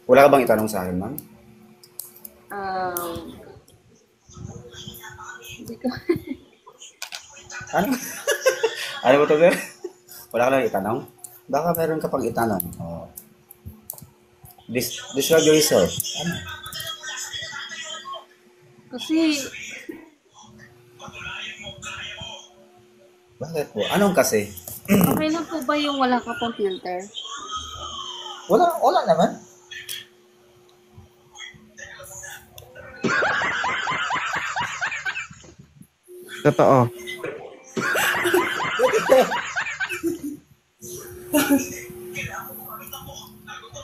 Wala ka bang itanong sa akin, ma'am? Um, Hindi ko. Ano? Ano ba to, sir? Wala ka lang itanong? Baka meron ka pang itanong. Oh. Describe yourself. Ano? Kasi, Bakit po? Anong kasi? okay lang po ba yung wala ka pong filter? Wala naman. Totoo.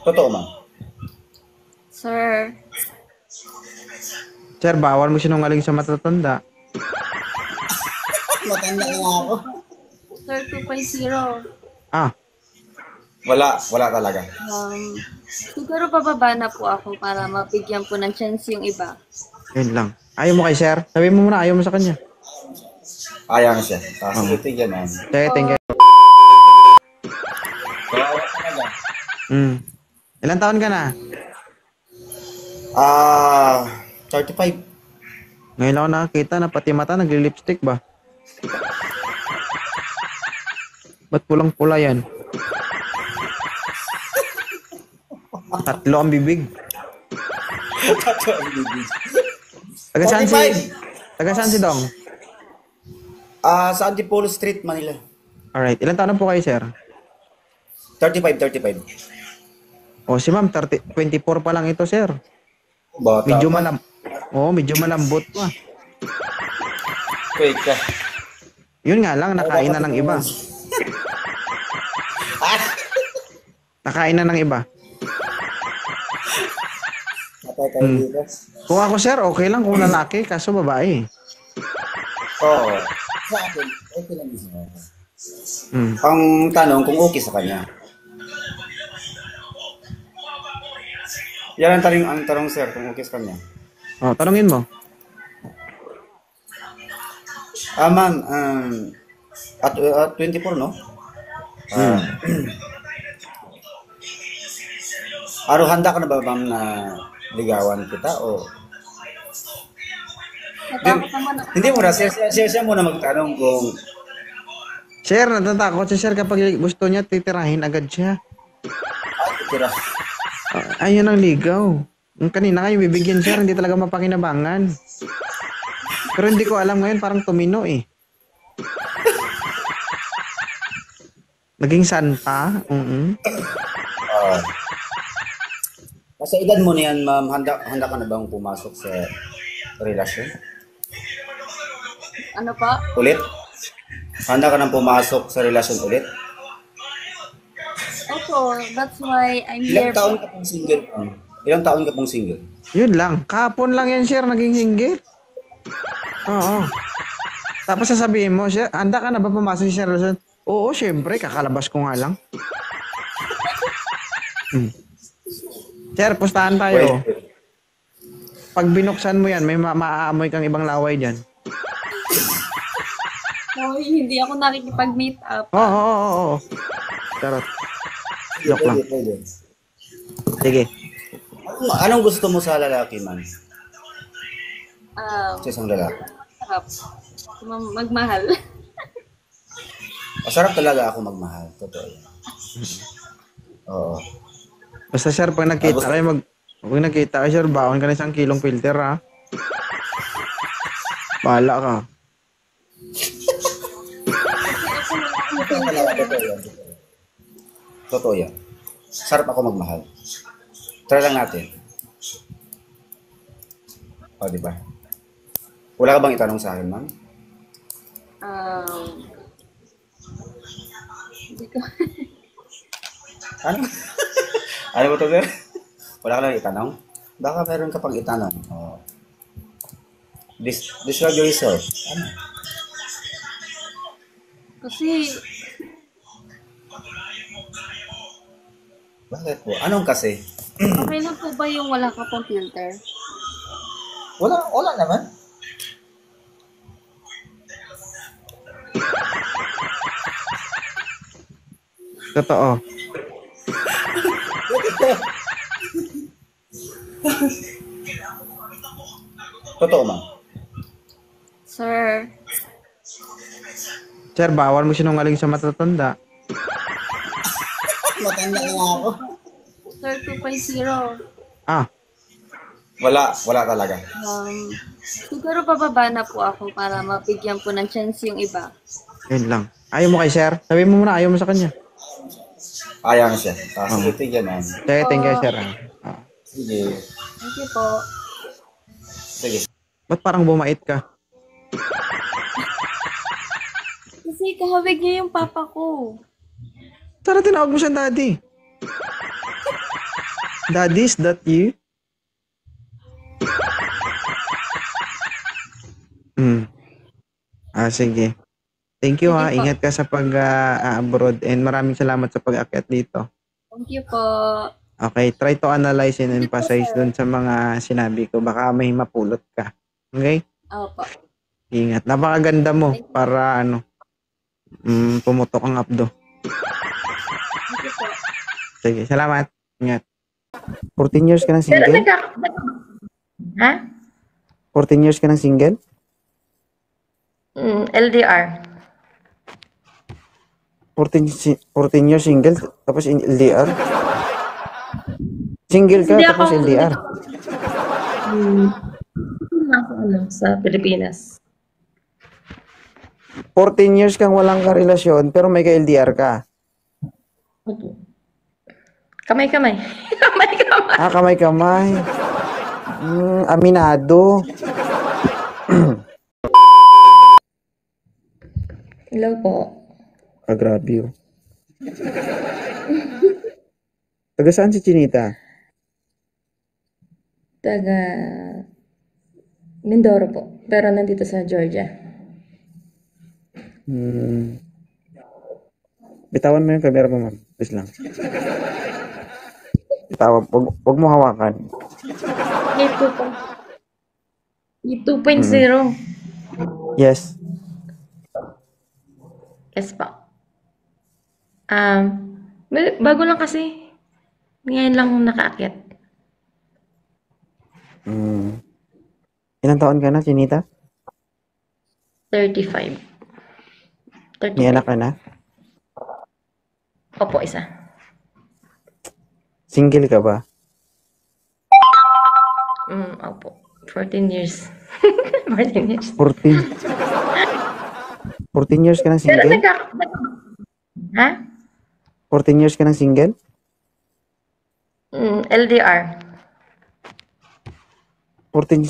Totoo, ma'am. Sir, Sir, bawal mo sinungaling sa matatanda. Matanda na ako. Sir 2.0. Ah, Wala talaga. Siguro pababa na po ako para mabigyan po ng chance yung iba. yun lang. Ayaw mo kay sir? Sabihin mo muna, ayaw mo sa kanya. Ayaw na siya. Kasi ito yan, ma'am. Sige, thank you. Kawawa talaga. Ilan taon ka na? 35. Ngayon lang ako nakakita na pati mata nagli-lipstick ba? Ba't pulang-pula yan? Tatlo ang bibig. Taga saan si... 45. Taga saan si Dong? Sa Antipolo Street, Manila. Alright, ilan taon na po kayo, sir? 35. O si ma'am, 24 pa lang ito, sir. Bata Medyo pa. medyo malambot pa. Fake ka. Yun nga lang, nakain na ng iba. Nakain na ng iba. Patay tayo dito. Kung ako, sir, okay lang kung lalaki, kaso babae. Oo. Sa akin, okay lang yun. Hmm. Ang tanong kung okay sa kanya. Yan ang tanong, sir, kung okay sa kanya. O, tanungin mo. Ma'am, at 24, no? Handa ka na ba, ma'am, na ligawan kita o Natakot naman ako. hindi mo na siya muna magtanong kung Sir, natatakot si sir kapag gusto niya, titirahin agad siya. tira. Ayun ang ligaw. Yung kanina kayo bibigyan, sir, hindi talaga mapakinabangan. Pero hindi ko alam ngayon, parang tumino eh. Naging santa? Sa edad mo na yan, ma'am, handa ka na bang pumasok sa relasyon? Ano pa? Ulit? Handa ka nang pumasok sa relasyon ulit? Opo, that's why I'm Ilang here. taon ka pong single, ma'am? Ilang taon ka pong single? Yun lang. Kapon lang yan, sir, naging single. Oo. Tapos sasabihin mo, sir, handa ka na ba pumasok sa relasyon? Oo, syempre, kakalabas ko nga lang. Sir, pustahan tayo. Wait. Pag binuksan mo yan, may maaamoy kang ibang laway dyan. Hoy, hindi ako nakikipag-meet up. Oo. Charot. Joke lang. Pwede. Sige. Anong gusto mo sa lalaki, ma'am? Sa isang lalaki? Sarap. Magmahal. Masarap talaga ako magmahal. Totoo yan. Oo. Basta sir, pag nakita kayo, pag nakita kayo, sir, baon ka na 1 kilong filter, ha? Bahala ka. Totoo yan. Sarap ako magmahal. Try lang natin. O, di ba? Wala ka bang itanong sa akin, ma'am? Hindi ko. Ano? Ano ba to, sir? Wala ka lang itanong? Baka meron ka pang itanong. Oh. Describe yourself. Ano? Kasi, Bakit po? Anong kasi? okay lang po ba yung wala ka pong filter? Wala naman. Totoo. Totoo, ma'am. Sir, Sir, bawal mo sinungaling sa matatanda. Matanda na ako. Sir 2.0. Ah, Wala talaga. Siguro pababa na po ako para mabigyan po ng chance yung iba. yun lang. Ayaw mo kay sir? Sabi mo muna, ayaw mo sa kanya. Ayaw na siya. Sige, tigyan, ma'am. Sige, thank you, sir. Ah. Sige. Thank you po. Sige. Ba't parang bumait ka? Kasi kahawig niya yung papa ko. Sana tinawag mo siyang daddy. Daddy, is that you? Sige. Thank you, ha. Sige po. Ingat ka sa pag-abroad and maraming salamat sa pag-akyat dito. Thank you po. Okay, try to analyze and emphasize dun sa mga sinabi ko. Baka may mapulot ka. Okay? Opo. Ingat. Napakaganda mo para pumutok ang abdo. Thank you po. Sige, salamat. Ingat. 14 years ka ng Pero single? Ha? 14 years ka ng single? LDR. 14 years single tapos LDR? Single ka Hindi tapos ako- LDR? Sa Pilipinas. 14 years kang walang karelasyon pero may ka-LDR ka. Opo. Kamay-kamay. Kamay-kamay. Kamay-kamay. Aminado. Hello po. Grabe oh. Taga saan si Chinita? Taga Mindoro po. Pero nandito sa Georgia. Bitawan mo yung camera mo, ma'am. Please lang. Bitawan. Wag mo hawakan. Ito po. 2.0. Yes. Yes po. Bago lang kasi. Ngayon lang nakaakyat. Ilang taon ka na, Chinita? 35. May anak ka na? Opo, isa. Single ka ba? Opo. 14 years. 14 years. 14. 14 years ka ng Pero single? Ha? 14 years ka ng single? LDR. 14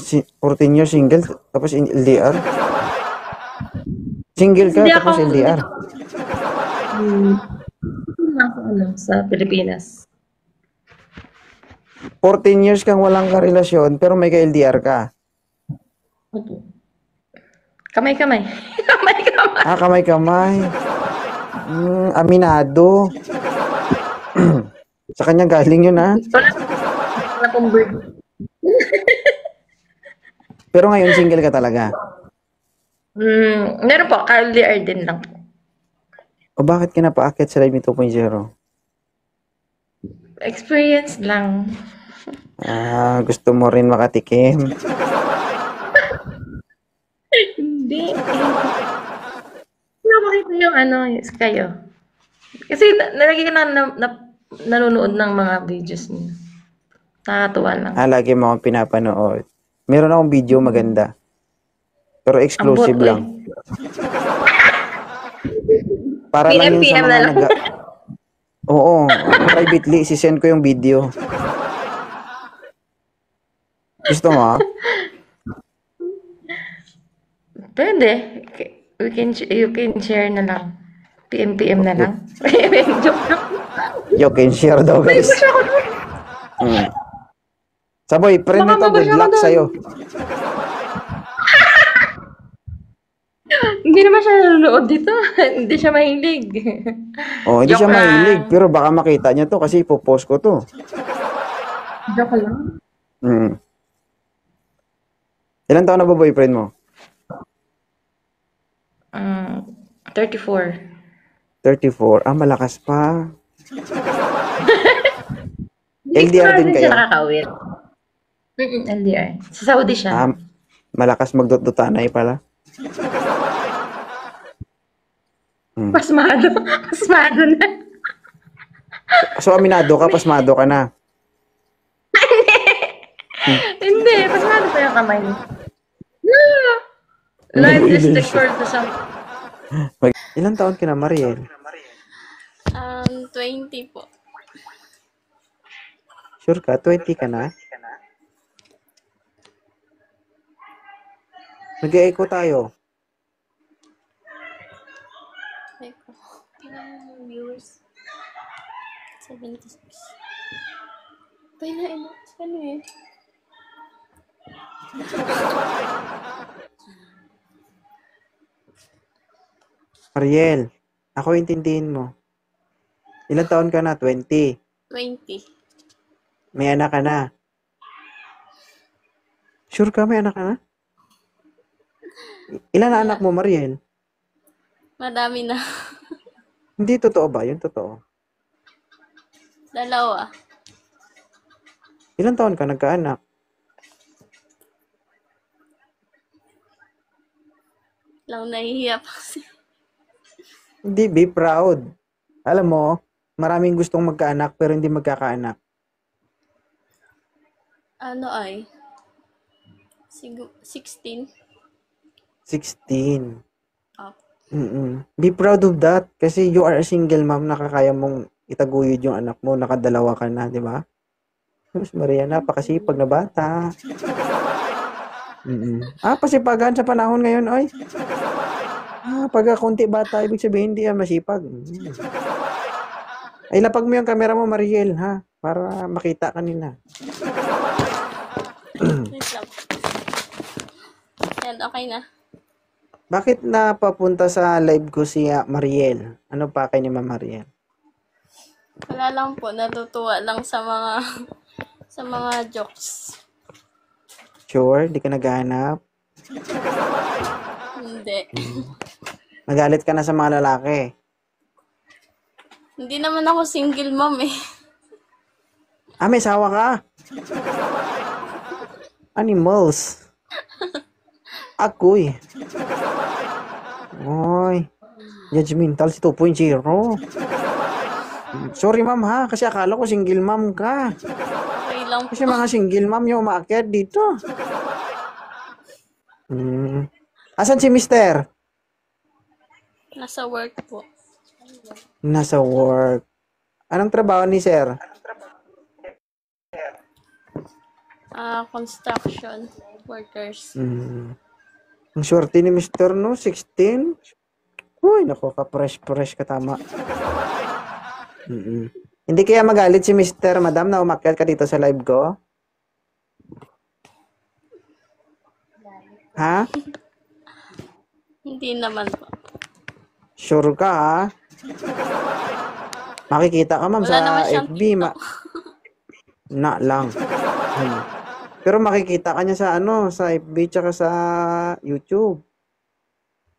years single tapos LDR? Single ka Hindi tapos ako- LDR? Sa Pilipinas. 14 years kang walang karelasyon pero may ka-LDR ka. Opo. Kamay-kamay. Kamay-kamay. Kamay-kamay. Aminado. Sa kanya galing yun, ha? Wala pong bird. Pero ngayon single ka talaga. Meron po. LDR din lang po. O bakit ka napaakyat sa Live 2.0? Experience lang. Gusto mo rin makatikim? Hindi. Nakakita yung kayo. Kasi nalagi ka nanonood ng mga videos niyo. Nakakatuwa lang. Lagi mo akong pinapanood. Meron akong video maganda. Pero exclusive Ambot, lang. Para lang yun sa PM mga na lang. Oo, privately, sisend ko yung video. Gusto mo, ha? Pwede. You can share na lang. PM na lang. Joke lang. You can share daw, guys. Sa boyfriend Baka nito, good mabash ako luck doon. sa'yo. Hindi naman siya nanonood dito. Hindi siya mahilig. Hindi Joke siya lang. mahilig, pero baka makita niya to kasi ipopost ko to. Joke lang. Ilan taon na ba boyfriend mo? 34. 34. Malakas pa. Hindi LDR ko din rin kayo? siya nakakawin. LDR. Sa Saudi siya. Ah, malakas magdut-dutanay pala. Pasmado. Pasmado na. So, aminado ka, pasmado ka na. Hindi, pasmado pa yung kamay. Live is record to some... Ilang taon ka na, Mariel? 20 po. Sure ka? 20 ka na? Nag-e-echo tayo. Eko. Viewers. 76. Pwede na. Ano eh? Mariel, ako intindihin mo. Ilang taon ka na? 20. 20. May anak ka na. Sure ka may anak ka na? Ilan na anak mo, Mariel? Madami na. Hindi totoo ba? Yun totoo. 2. Ilang taon ka nagkaanak? Lang nahihiya pa kasi. Hindi, be proud. Alam mo, maraming gustong magkaanak pero hindi magkakaanak. Ano ay? 16. 16. Up. Be proud of that kasi you are a single mom, nakakaya mong itaguyod yung anak mo, nakadalawa ka na, di ba? Mas Maria, napakasipag na bata. Pasipagan sa panahon ngayon, oy. Pagka konti bata, ibig sabihin hindi yan masipag. Ay, lapag mo yung camera mo, Mariel, ha? Para makita kanina. Wait lang. Yan, okay na. Bakit napapunta sa live ko si Mariel? Ano pa kay ni Ma'am Mariel? Wala lang po, natutuwa lang sa mga sa mga jokes. Sure, di ka naghahanap? Hindi. Nagalit ka na sa mga lalaki? Hindi naman ako single mom eh. May sawa ka? Animals. Ako'y. Oy. Judgmental si 2.0. Sorry ma'am ha, kasi akala ko single mom ka. Okay lang po. Kasi mga single mom yung umaakyat dito. Asan si mister? Nasa work po. Nasa work. Anong trabaho ni sir? Construction workers. Ang swerte ni mister, no? 16? Uy, naku, ka-fresh ka tama. Hindi kaya magalit si mister, madam, na umakyat ka dito sa live ko? Ha? Hindi naman po. Sure ka, ha? Makikita ka, ma'am, Wala naman sa siyang FB. Na lang. Pero makikita ka niya sa sa FB tsaka sa YouTube.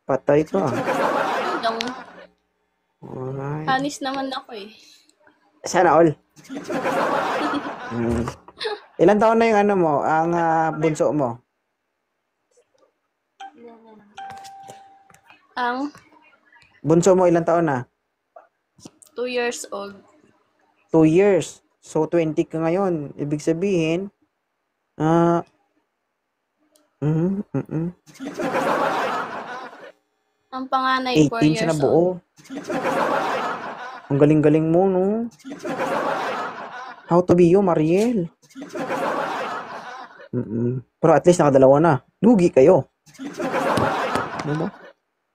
Patay ka. Lang. Alright. Panis naman ako eh. Sana all. Ilan taon na yung mo, ang bunso mo? Ang Bunso mo ilang taon na? 2 years old. 2 years. So 20 ka ngayon. Ibig sabihin, Ang panganay 4 18 siya years na buo. old. Ang galing-galing mo, no? How to be you, Mariel? Pero at least nakadalawa na. Lugi kayo. Diba?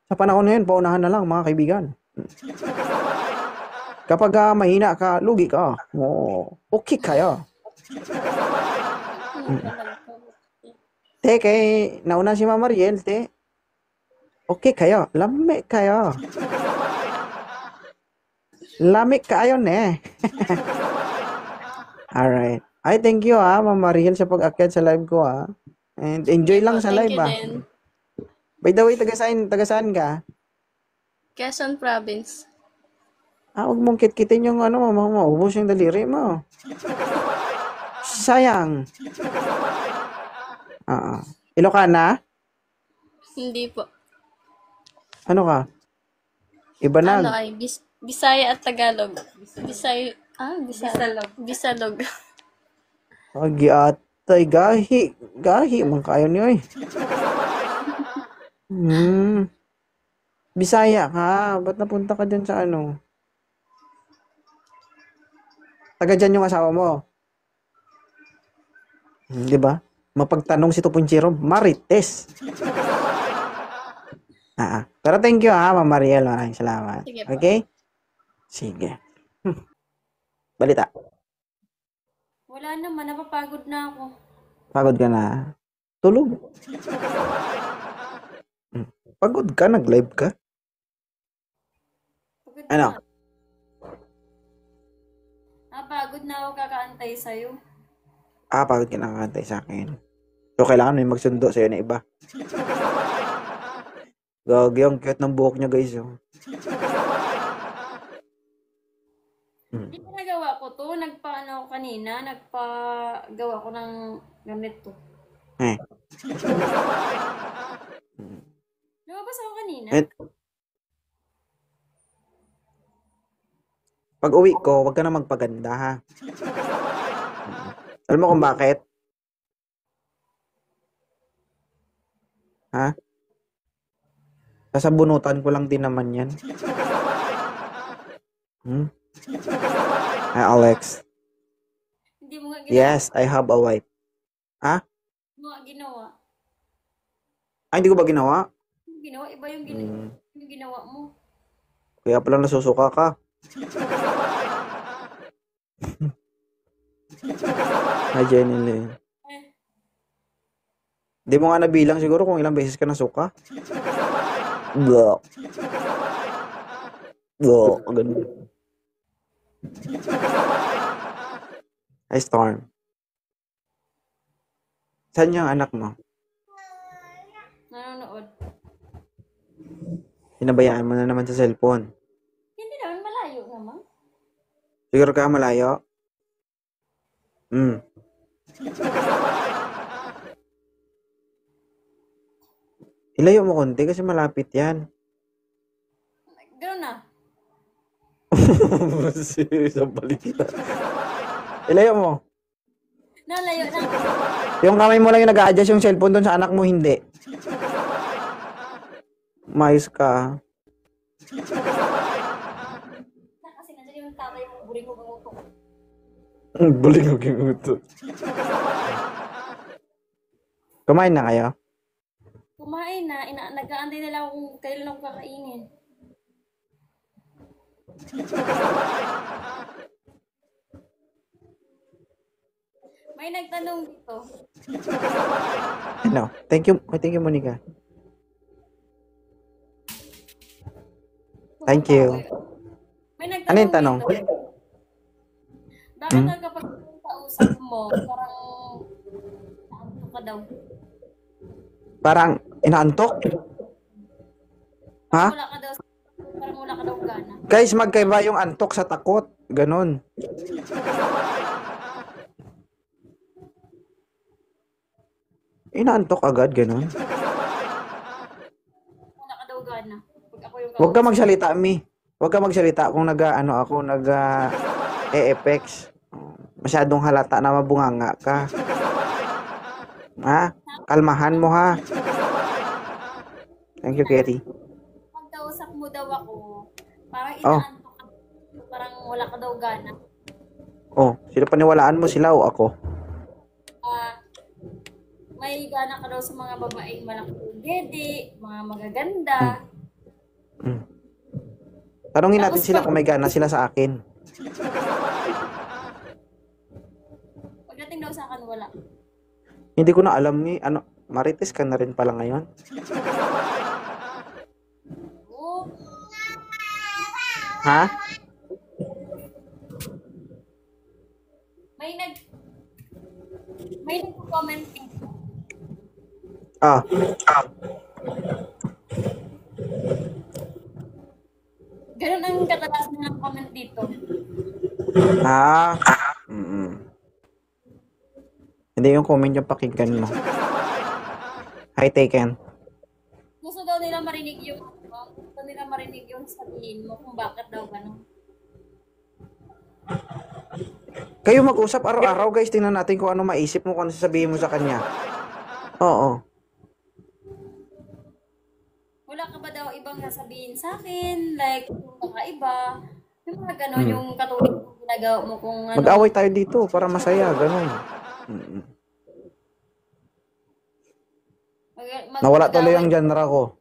Sa panahon na yun, paunahan na lang, mga kaibigan. Kapag mahina ka, lugi ka. Okay kaya. Te, kay nauna si Mama Mariel, te. Okay kayo. Lami kayo. Lami kayo, ne. Alright. Ay, thank you, Mama Mariel, sa pag-akyat sa live ko, And enjoy lang sa live, Thank you din. By the way, taga saan ka? Quezon Province. Huwag mong kitkitin yung maubos yung daliri mo. sayang. Ilocana? Hindi po. Ano ka? Ibanag. Ano ay Bisaya at Tagalog. Bisalog. Bisalog. Giatay, gahi. Gahi, man kayo niyo eh. Bisaya ka. Ba't napunta ka dyan sa ano? Taga dyan yung asawa mo. Di ba? Mapagtanong si 2.0, Marites. Pero thank you Ma'am Mariel. Maraming salamat. Sige po. Okay? Sige. Balita. Wala naman, napapagod na ako. Pagod ka na. Tulog. Pagod ka? Nag-live ka? Pagod Ano? na. Napagod na ako kakaantay sa'yo. Pagod ka na kakantay sa akin. So, kailangan may magsundo sa'yo na iba. Gagi, ang cute ng buhok niya, guys. Oh. Hindi ko nagawa ko to. Nagpaano ako kanina. Nagpagawa ko ng ganito. Lumabas ako kanina. Pag uwi ko, wag ka na magpaganda, ha? Alam mo kung bakit? Ha? Sasabunutan ko lang din naman yan. Hi, Alex. Hindi mo nga ginawa. Yes, I have a wife. Ha? Hindi mo nga ginawa. Hindi ko ba ginawa? Ginawa, iba yung ginawa mo. Kaya pala nasusuka ka. Hi, Jenny Lynn. Di mo nga nabilang siguro kung ilang beses ka nasuka. Blah. Blah. Ganun. Hi, Storm. Saan yung anak mo? Nanonood. Hinabayaan mo na naman sa cellphone. Hindi naman, malayo naman. Siguro ka malayo? Ilayo mo konti kasi malapit yan. Gano'n na. Serious ang balita. Ilayo mo. Nalayo na. Yung kamay mo lang yung nag-a-adjust yung cellphone doon sa anak mo, hindi. Mais ka. Kasi nandiyan yung tatay mo, buring mo ganguto. Buling ko ginuto. Kumain na kayo? Kumain na, nag-aantay na lang kung kailan ako kakainin. May nagtanong dito. Ano? Thank you, Monica. Thank you. May nagtanong Ano yung tanong? dito. Bakit kapag kausap mo, parang naantok ka daw? Parang inaantok? Ha? Parang wala ka daw gana. Guys, magkaiba yung antok sa takot. Ganon. Inaantok agad, ganon. Wala ka daw gana. Pag ako yung Huwag ka magsalita, Mi. Huwag ka magsalita kung nag-e-effects. Masyadong halata na mabunganga ka. Ha? Kalmahan mo, ha? Thank you, Kerry. Pag kausap mo daw ako, parang inaantok ka. Parang wala ka daw gana. Oh, sino paniwalaan mo, sila o ako? May gana ka daw sa mga babaeng malaki yung dede, mga magaganda. Tanungin natin sila kung may gana sila sa akin. Pagdating daw sa akin, wala. Hindi ko na alam ni Marites ka na rin pala ngayon. Oo. Ha? May nag-comment dito. Ganun ang katalasan ng comment dito. Hindi yung comment yung pakinggan mo. Hi, Taken. Gusto daw nila marinig yung, gusto nila marinig yung sabihin mo kung bakit daw gano'n. Kayo mag-usap araw-araw, guys. Tingnan natin kung ano maisip mo, kung ano sasabihin mo sa kanya. Oo. Wala ka ba daw ibang sasabihin sa akin? Like, yung mga iba. Yung mga gano'n, yung katulad ng ginagawa mo kung ano. Mag-away tayo dito para masaya, ganun. Nawala tuloy ang genre ko.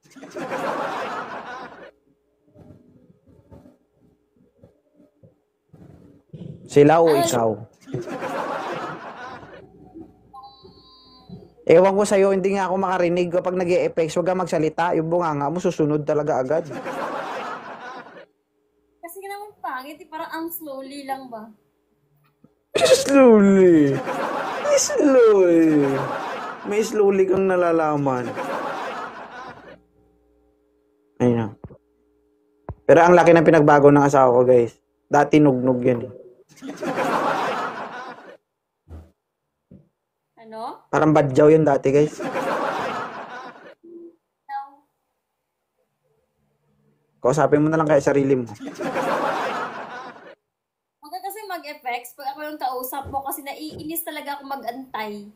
Sila o ikaw? Ewan ko sa'yo, hindi nga ako makarinig. Kapag nag-e-effects, huwag ka magsalita. Yung bunganga mo, susunod talaga agad. Kasi naman pangit, parang ang slowly lang ba? Slowly. Slowly. May slowly kang nalalaman. Ayun na. Pero ang laki ng pinagbago ng asawa ko, guys. Dati nugnog yan eh. Ano? Parang badyaw yun dati, guys. No. Kausapin mo na lang kaya sarili mo. Huwag ka kasi mag-effects pag ako yung kausap mo kasi naiinis talaga ako mag-antay.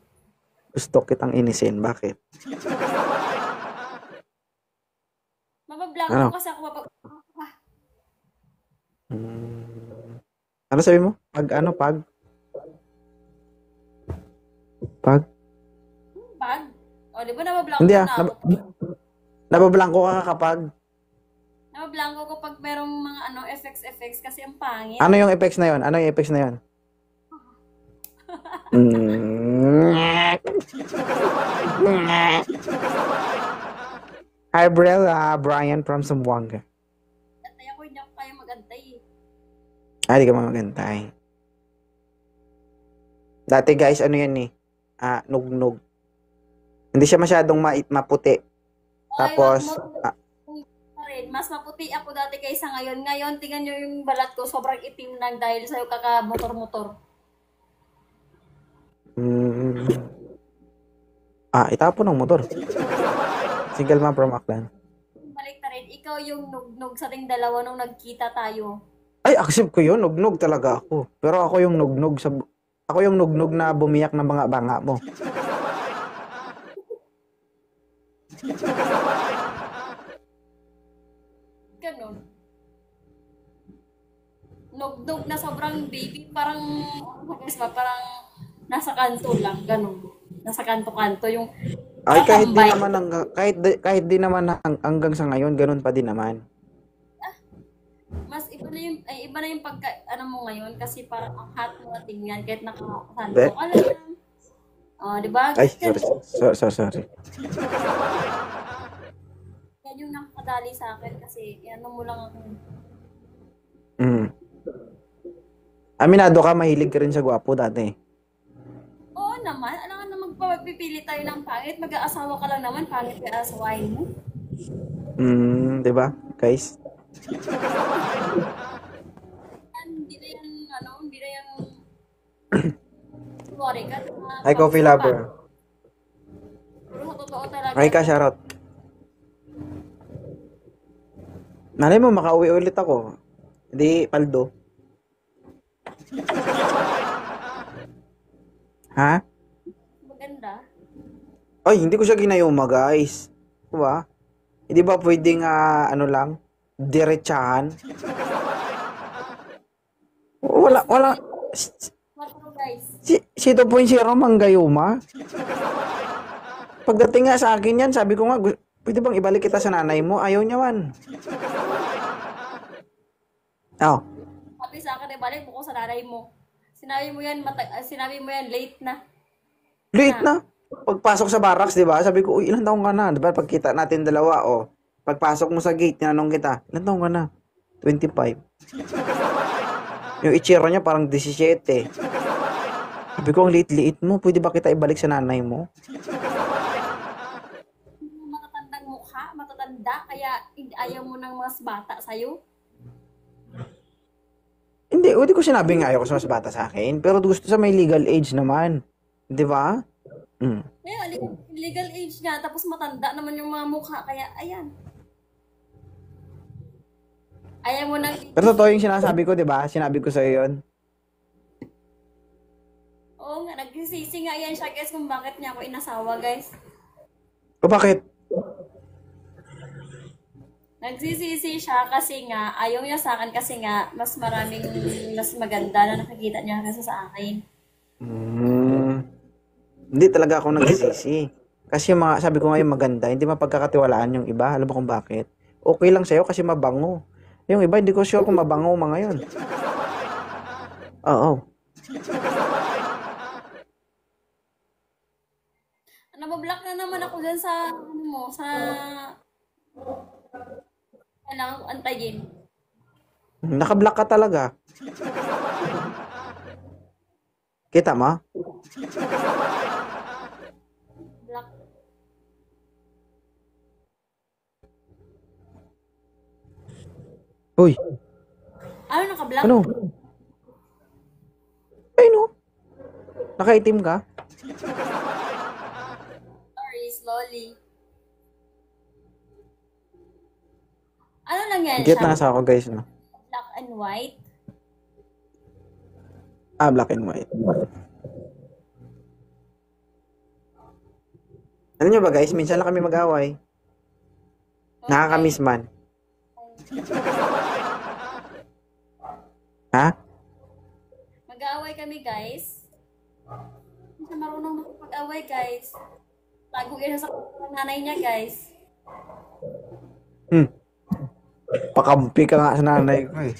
Gusto kitang inisin. Bakit? Mabablanko Ano? kasi ako Ano sabi mo? Pag? Pag? O, di ba nabablanko Hindi na ah. ako? Nabablangko ka kapag. Nabablanko ko pag merong mga effects kasi ang pangit. Ano yung effects na yun? Ano yung effects na yun? Hi, Brel. Brian from Zamboanga. Antay ako, hindi ako kaya mag-antay eh. Di ka mamagantay. Dati guys, ano yan eh? Nugnog. Hindi siya masyadong maputi. Tapos, Mas maputi ako dati kaysa ngayon. Ngayon, tingnan nyo yung balat ko, sobrang itim lang dahil sa'yo kaka-motor-motor. Itapon ng motor. Single man from Aklan. Balik na rin, ikaw yung nugnog sa ating dalawa nung nagkita tayo. Ay, accept ko yun. Nugnog talaga ako. Pero ako yung nugnog na bumiyak ng mga banga mo. Ganon. Nugnog na sobrang baby, parang nasa kanto lang, ganon. Nasa kanto-kanto yung Ay, kahit di tambay. naman kahit di naman hanggang sa ngayon, ganun pa din naman. Mas iba na yung pagka, mo ngayon, kasi parang ang hot mo na tingnan, kahit nakakanto Be? ka lang. Di ba? Ay, sorry. Yan yung nakakadali sa akin kasi mo lang ako. Aminado ka, mahilig ka rin sa gwapo dati. Oo naman, alam nga na magpapipili tayo ng pangit, mag-aasawa ka lang naman, pangit ka asawain mo. Di ba, guys? Hindi na yan, sorry ka. Hi, coffee lover. Pero totoo talaga. Hi ka, shoutout. Malay mo, makauwi ulit ako. Hindi, paldo. Ha? Maganda. Ay, hindi ko siya ginayuma, guys. Diba? Hindi ba pwedeng, lang? Diretsahan? Wala. Ano guys? Si 2.0 manggayuma? Pagdating nga sa akin yan, sabi ko nga, pwede bang ibalik kita sa nanay mo? Ayaw niya man. Oh. Sabi sa akin, balik mo ko sa nanay mo. Sinabi mo yan, late na. Late na. Pagpasok sa barracks, di ba? Sabi ko, uy, ilang taong ka na? Di ba? Pagkita natin dalawa, oh. Pagpasok mo sa gate, tinanong kita, ilang taong ka na? 25. Yung itsura niya parang 17. Sabi ko, ang liit-liit mo. Pwede ba kita ibalik sa nanay mo? Matatandang mukha, matatanda, kaya ayaw mo ng mas bata sa'yo. Hindi ko sinabing ayaw ko sa mas bata sa akin. Pero gusto sa may legal age naman. Di ba? Mm. Ngayon, legal age nga, tapos matanda naman yung mga mukha. Kaya, ayan. Ayaw mo nang... Pero totoo yung sinasabi ko, di ba? Sinabi ko sa'yo yun. Oo nga, nagsisisi nga yan siya, guys, kung bakit niya ako inasawa, guys. O bakit? Nagsisisi siya kasi nga, ayaw niya sa akin kasi nga, mas maganda na nakikita niya kasi sa akin. Hindi talaga ako nagsisisi. Kasi yung mga, sabi ko ngayon maganda, hindi mapagkakatiwalaan yung iba. Alam mo kung bakit? Okay lang sa'yo kasi mabango. Yung iba, hindi ko sure kung mabango mga yun. Oo. Nabablock na naman ako dyan sa, kailangan ko antayin. Nakablock ka talaga. Kita mo? Block. Uy, Ano naka-block? ano? Ay no. Nakaitim ka? Sorry, slowly. Ano lang yan Get siya? na sa ako guys, no? Black and white? Ah, black and white. Alam nyo ba guys, minsan lang kami mag-away. Nakakamiss man. Ha? Mag-aaway kami, guys. Hindi siya marunong makipag-away, guys. Tago yan sa nanay niya, guys. Pakampi ka nga sa nanay ko eh.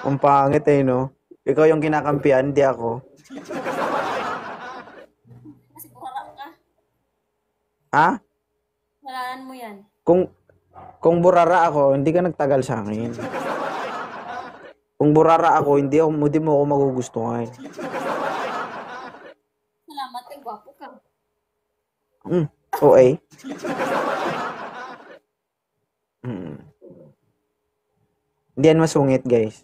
Ang pangit eh, no? Ikaw yung kinakampihan, di ako. Kasi burara ka. Ha? Malalan mo yan. Kung burara ako, hindi ka nagtagal sa akin. Kung burara ako, hindi mo ako magugustuhan. Salamat ka, gwapo ka. Okay. Hindi yan masungit, guys.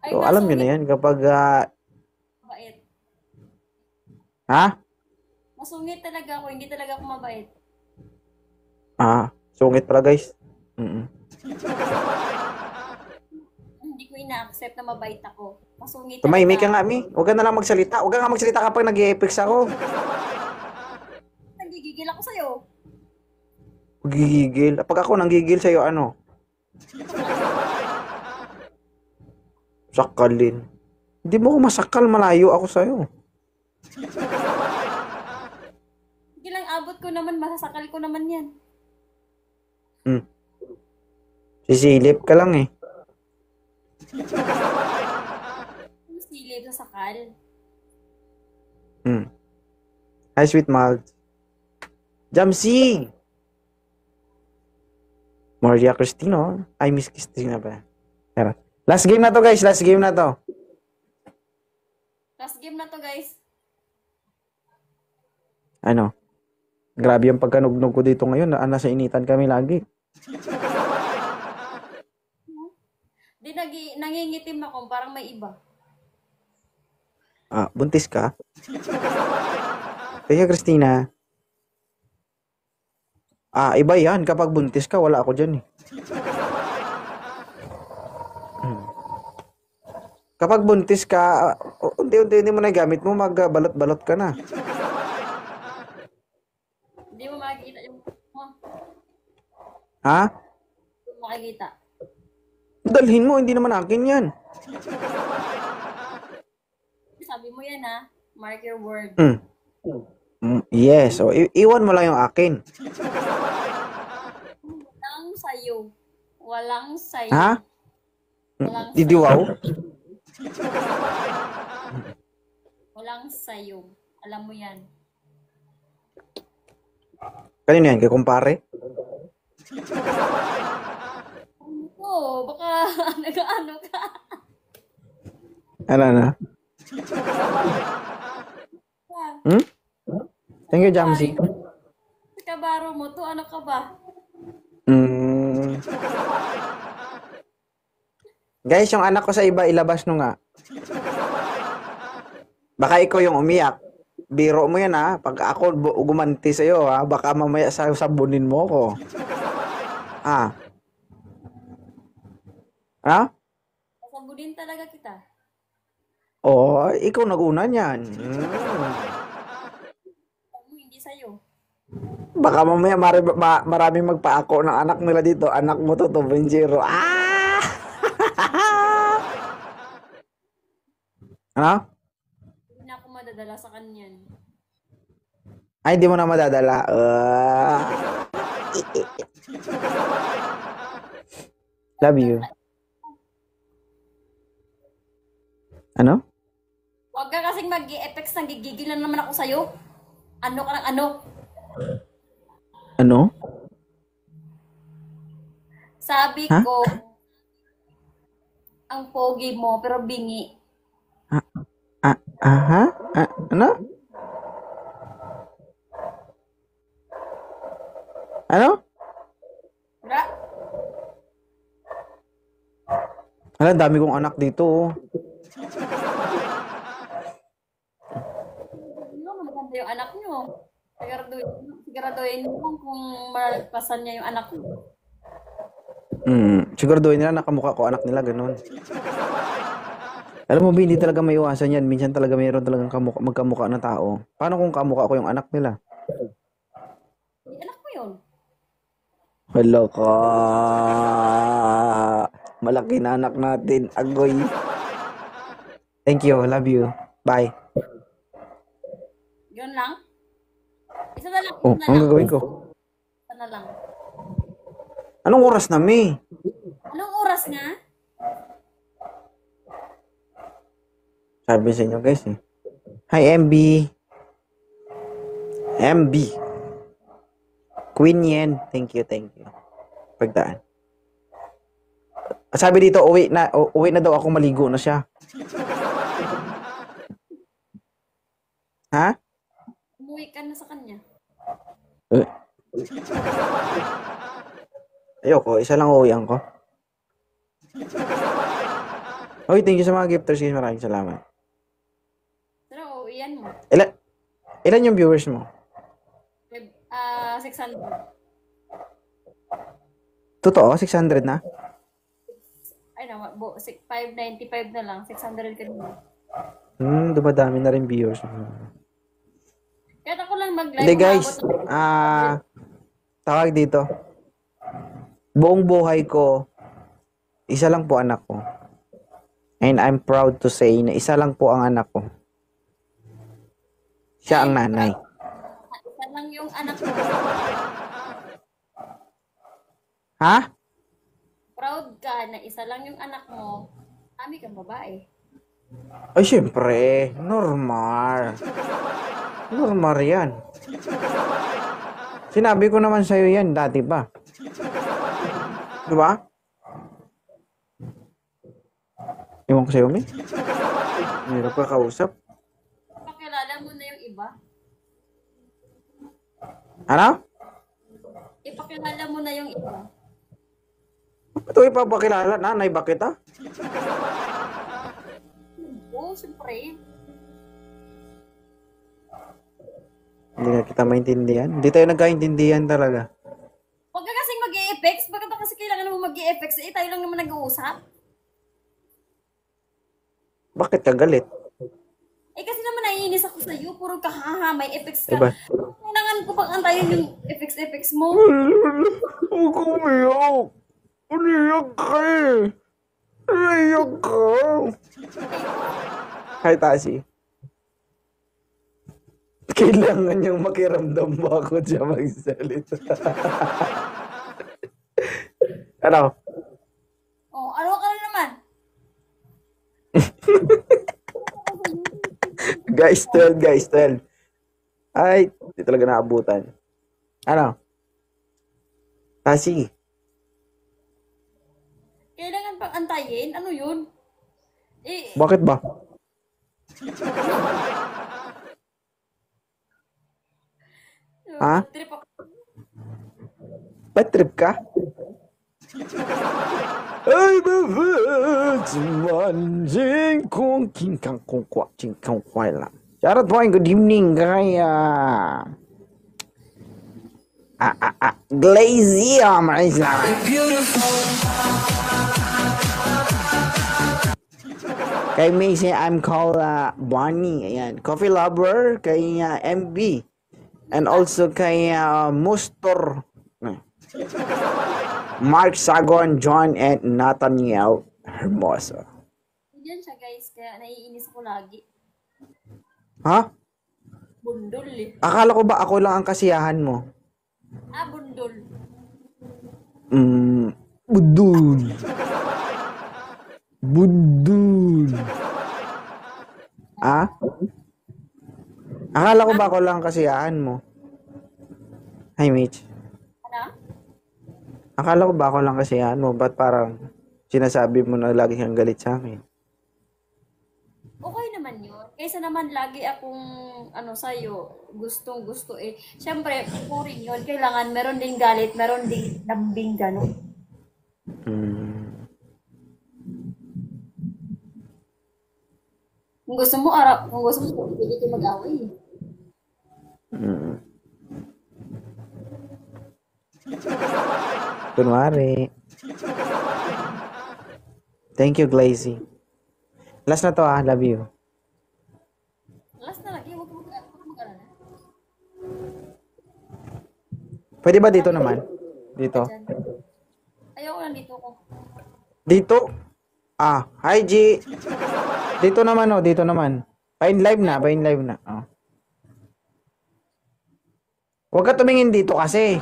Ay, So, alam nyo na yan kapag... mabait. ha? Masungit talaga ako, hindi talaga ako mabait. Sungit pala, guys. Hindi ko ina-accept na mabait ako. Masungit Tumahimik ka talaga. nga, Mi. Huwag ka na lang magsalita. Huwag ka nga magsalita kapag nag-i-epics ako. Nagigigil ako sa'yo. Gigigil. Pag ako nanggigil sa'yo, ano? Sakalin. Hindi mo ako masakal, malayo ako sa'yo. Sige lang, abot ko naman, masasakal ko naman yan. Sisilip ka lang eh. Silip sa sakal. Hi, sweet mouth. Jamsi! Maria Cristino. Ay, Miss Cristina ba? Tara. Last game na to, guys. Last game na to. Last game na to, guys. Ano? Grabe yung pagkanugnog ko dito ngayon. Nasa initan kami lagi. Nangingitim ako, parang may iba. Buntis ka? Kaya, Christina. Iba yan. Kapag buntis ka, wala ako dyan eh. Kapag buntis ka, unti-unti mo na gamit mo, magbalot-balot ka na. Hindi mo makikita yung Ha? Hindi mo makikita. Dalhin mo, hindi naman akin yan. Sabi mo yan, ha? Mark your word. Yes. So, iwan mo lang yung akin. Walang sayo. Walang sayo. Ha? Walang Didiwaw? Walang sayo. Alam mo yan. Kanino yan? Kay kumpare? Oo, baka nag-ano ka. Ano na? Thank you, Jamsi. Sa kabaro mo to, ano ka ba? Guys, yung anak ko sa iba, ilabas nyo nga. Baka ikaw yung umiyak. Biro mo yan ha. Pag ako gumanti sa'yo ha, baka mamaya sabunin mo ko. Ah. Ha? Sasabunin talaga kita. Oo, ikaw nag-una niyan. Hindi sa'yo. Baka mamaya maraming magpaako ng anak nila dito. Anak mo to 2.0. Ah! Ano? Hindi na ako madadala sa kanyan. Ay, hindi mo na madadala. Love you. Ano? Huwag ka kasing mag-i-effects ng gigigil na naman ako sa'yo. Ano ka ng ano? Ano? Sabi Ha? ko, ang pogi mo, pero bingi. Aha? Ano? Ano? Ra? Alam, dami kong anak dito. Oh. Ano, maganda yung anak nyo. Siguraduhin mo kung malagpasan niya yung anak mo. Siguraduhin nila nakamukha ko anak nila, ganun. Alam mo, hindi talaga may iwasan yan. Minsan talaga mayroon talagang magkamukha na tao. Paano kung kamukha ko yung anak nila? Yung anak mo yun. Hello ka. Malaki na anak natin. Agoy. Thank you. Love you. Bye. Yun lang. Isa na lang. Oh, Isa na anong lang. gagawin ko? Isa na lang. Anong oras na, May? Anong oras nga? Sabi sa inyo, guys, eh. Hi, MB. MB. Queen Yen. Thank you, thank you. Pagdaan. Sabi dito, uwi na daw ako, maligo na siya. Ha? Umuwi ka na sa kanya. Ayoko, isa lang uwian ko. Oy, thank you sa mga gifters, guys. Maraming salamat. Pero uwian mo. Ilan yung viewers mo? 600. Totoo? 600 na? Ay na, 595 na lang. 600 ka din. Dumadami na rin viewers. Kaya ako lang mag-live. Hindi, guys. umabot Tawag dito. Buong buhay ko, isa lang po anak ko. And I'm proud to say na isa lang po ang anak ko. Siya ang nanay. Isa lang yung anak mo. Ha? Proud ka na isa lang yung anak mo. Kami kang babae. Ay, syempre. Normal. Normal yan. Sinabi ko naman sa'yo yan dati pa. Diba? Iwan ko sa'yo, May. Hirap ka kausap. Pakilala mo na yung iba. Ano? Ipakilala mo na yung iba. Ito ipapakilala. Nanay ba kita? Oo, siyempre. Hindi nga kita maintindihan. Hindi tayo nagkaintindihan talaga. Huwag ka kasing mag-i-effects. Bakit ba kasi kailangan mo mag-i-effects? Eh, tayo lang naman nag-uusap. Bakit ka galit? Eh, kasi naman naiinis ako sa'yo. Puro ka, haha, may effects ka. Diba? Kailangan ko pang antayin yung effects mo. Huwag umiyak. Umiyak ka eh. Umiyak ka. Hi, Tasi. Kailangan niyang makiramdam bakit siya magsalita. Ano? Oh, ano ka na naman? Guys, 12. Ay, hindi talaga naabutan. Ano? Tasi. Kailangan pang antayin? Ano yun? Eh, Bakit ba? Ha? trip ako. Ba't trip ka? Ay, baba! Jing kong king kang kong kwa ching kong kwai la. Shoutout po, good evening kay Glazy, maraming salamat. Kay Macy, I'm called Bonnie. Ayan. Coffee lover, kay MB. And also kay Mustor. Mark Sagon, John, and Nathaniel Hermoso. Yan siya guys, kaya naiinis ako lagi. Ha? Bundol eh. Akala ko ba ako lang ang kasiyahan mo? Bundol. Budul. Budul. Akala ko ba ako lang ang kasiyahan mo? Hi, Mitch. Ano? Akala ko ba ako lang kasiyahan mo? Ba't parang sinasabi mo na lagi kang galit sa akin? Okay naman yun. Kaysa naman lagi akong sa'yo, gustong gusto eh. Siyempre, po rin yun. Kailangan meron din galit, meron din lambing gano'n. Kung gusto mo, pwede kayo mag-away eh. Kunwari. Thank you, Glazy. Last na to love you. Last na lagi, huwag mag-alala. Pwede ba dito naman? Dito? Dyan. Ayoko lang dito ko. Dito? Hi G. Dito naman dito naman. Pain live na. Huwag ka tumingin dito kasi.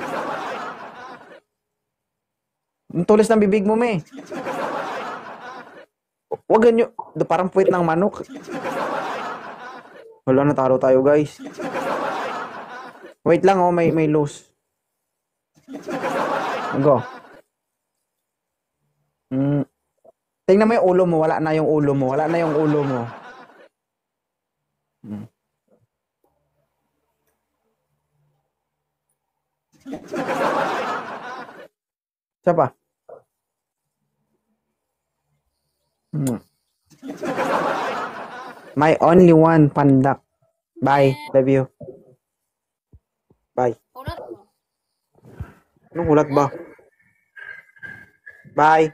Ang tulis ng bibig mo, me. Huwag ganyo. Parang puwit ng manok. Wala na, talo tayo, guys. Wait lang, may loose. Go. Tingnan mo yung ulo mo. Wala na yung ulo mo. Isa pa. My only one, pandak. Bye. Love you. Bye. Ulat mo. Anong ulat ba? Bye.